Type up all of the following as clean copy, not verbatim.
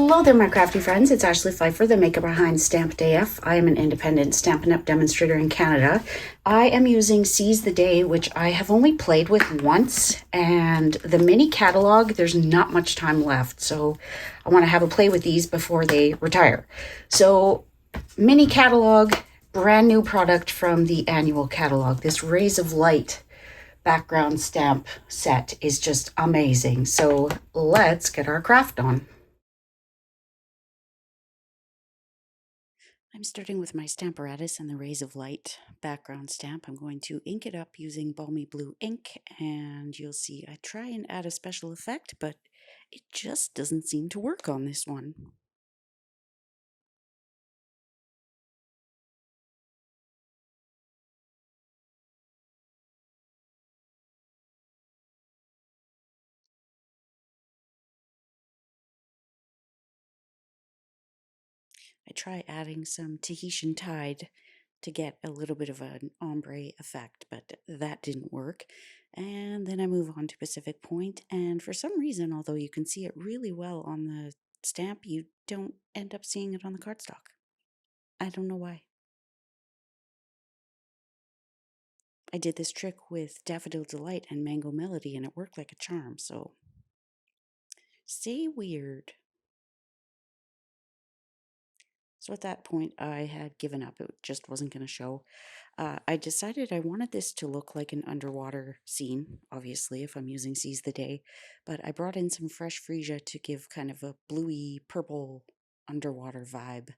Hello there, my crafty friends. It's Ashley Pfeiffer, the maker behind stampedAF. I am an independent Stampin' Up! Demonstrator in Canada. I am using Seize the Day, which I have only played with once, and the mini catalog, there's not much time left, so I want to have a play with these before they retire. So, mini catalog, brand new product from the annual catalog. This Rays of Light background stamp set is just amazing. So, let's get our craft on. I'm starting with my Stamparatus and the Rays of Light background stamp. I'm going to ink it up using Balmy Blue ink, and you'll see I try and add a special effect, but it just doesn't seem to work on this one. I try adding some Tahitian Tide to get a little bit of an ombre effect, but that didn't work. And then I move on to Pacific Point, and for some reason, although you can see it really well on the stamp, you don't end up seeing it on the cardstock. I don't know why. I did this trick with Daffodil Delight and Mango Melody, and it worked like a charm, so say weird. So at that point, I had given up. It just wasn't going to show. I decided I wanted this to look like an underwater scene, obviously, if I'm using Seize the Day, but I brought in some fresh freesia to give kind of a bluey purple underwater vibe.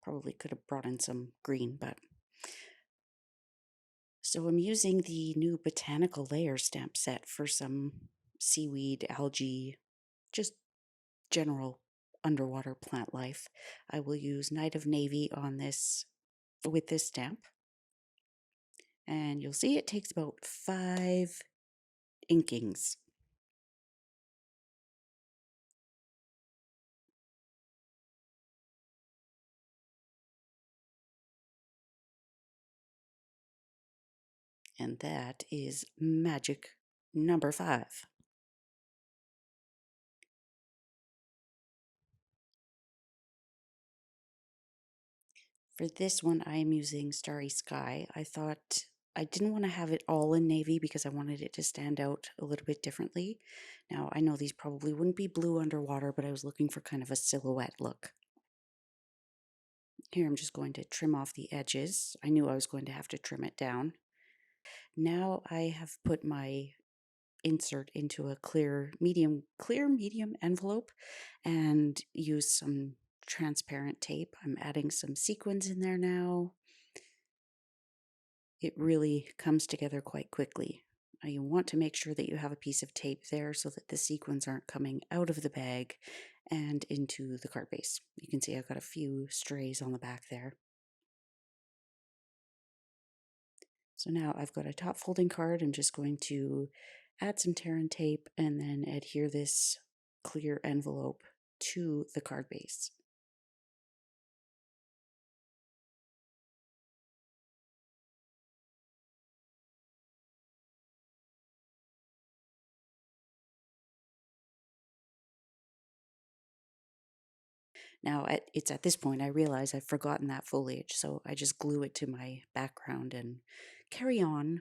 Probably could have brought in some green, but... So I'm using the new botanical layer stamp set for some seaweed, algae, just general underwater plant life. I will use Night of Navy on this with this stamp. And you'll see it takes about 5 inkings. And that is magic number 5. For this one, I am using Starry Sky. I thought I didn't want to have it all in navy because I wanted it to stand out a little bit differently. Now, I know these probably wouldn't be blue underwater, but I was looking for kind of a silhouette look. Here, I'm just going to trim off the edges. I knew I was going to have to trim it down. Now I have put my insert into a clear medium envelope and use some transparent tape. I'm adding some sequins in there now. It really comes together quite quickly. You want to make sure that you have a piece of tape there so that the sequins aren't coming out of the bag and into the card base. You can see I've got a few strays on the back there. So now I've got a top folding card. I'm just going to add some tear and tape and then adhere this clear envelope to the card base. Now it's at this point I realize I've forgotten that foliage, so I just glue it to my background and carry on.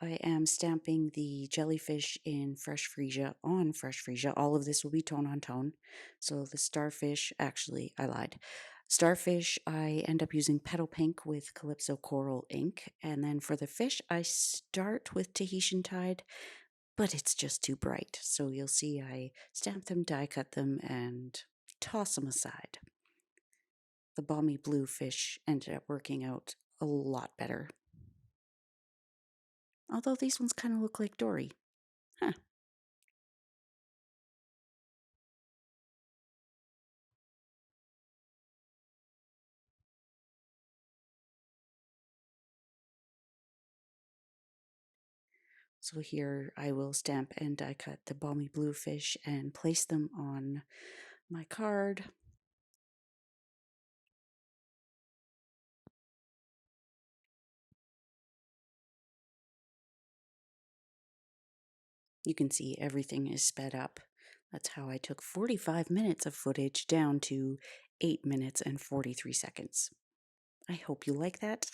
I am stamping the jellyfish in fresh freesia on fresh freesia. All of this will be tone on tone. So the starfish, actually, I lied. Starfish, I end up using Petal Pink with Calypso Coral ink. And then for the fish, I start with Tahitian Tide, but it's just too bright. So you'll see I stamp them, die cut them, and toss them aside. The balmy blue fish ended up working out a lot better. Although these ones kind of look like Dory. Huh. So here I will stamp and die cut the balmy blue fish and place them on my card. You can see everything is sped up. That's how I took 45 minutes of footage down to 8 minutes and 43 seconds. I hope you like that.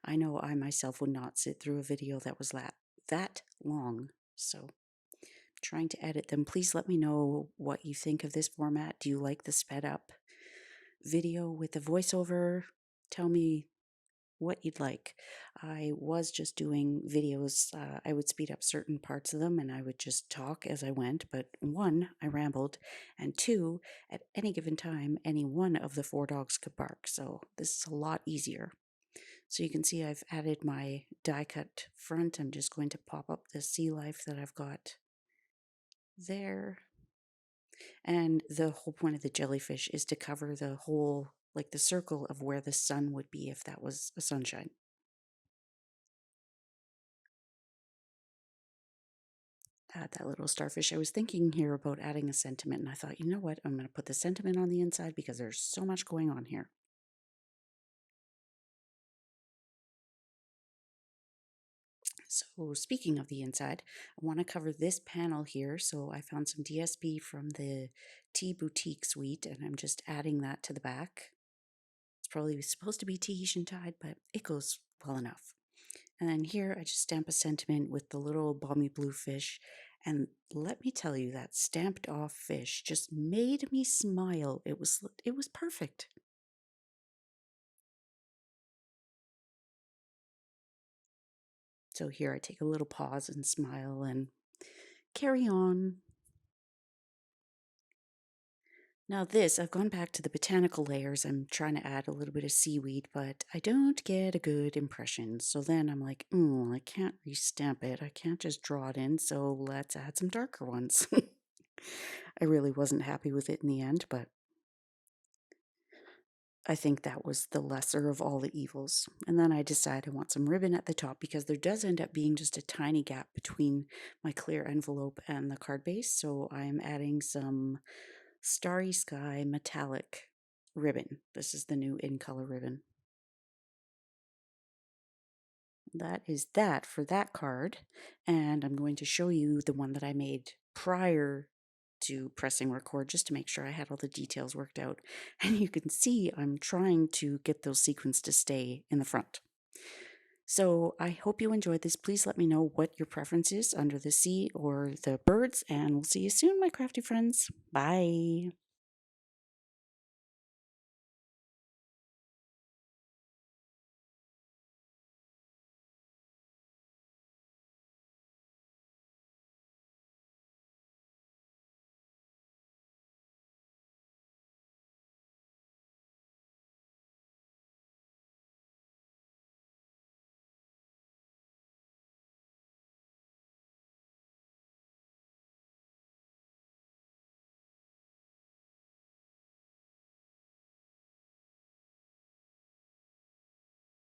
I know I myself would not sit through a video that was that long. So, trying to edit them. Please let me know what you think of this format. Do you like the sped up video with the voiceover? Tell me what you'd like. I was just doing videos. I would speed up certain parts of them and I would just talk as I went. But one, I rambled, and two, at any given time, any one of the four dogs could bark. So this is a lot easier. So you can see I've added my die cut front. I'm just going to pop up the sea life that I've got there. And the whole point of the jellyfish is to cover the whole, like the circle of where the sun would be if that was a sunshine. Add that little starfish. I was thinking here about adding a sentiment, and I thought, you know what? I'm going to put the sentiment on the inside because there's so much going on here. So, speaking of the inside, I want to cover this panel here. So, I found some DSP from the Tea Boutique suite, and I'm just adding that to the back. It's probably supposed to be Tahitian tide, but it goes well enough. And then here I just stamp a sentiment with the little balmy blue fish. And let me tell you, that stamped off fish just made me smile. It was perfect. So here I take a little pause and smile and carry on. Now this, I've gone back to the botanical layers. I'm trying to add a little bit of seaweed, but I don't get a good impression. So then I'm like, I can't restamp it. I can't just draw it in. So let's add some darker ones. I really wasn't happy with it in the end, but I think that was the lesser of all the evils. And then I decided I want some ribbon at the top because there does end up being just a tiny gap between my clear envelope and the card base. So I'm adding some Starry Sky metallic ribbon. This is the new in color ribbon. That is that for that card. And I'm going to show you the one that I made prior to pressing record just to make sure I had all the details worked out. And you can see I'm trying to get those sequins to stay in the front. So I hope you enjoyed this. Please let me know what your preference is under the sea or the birds, and we'll see you soon, my crafty friends. Bye.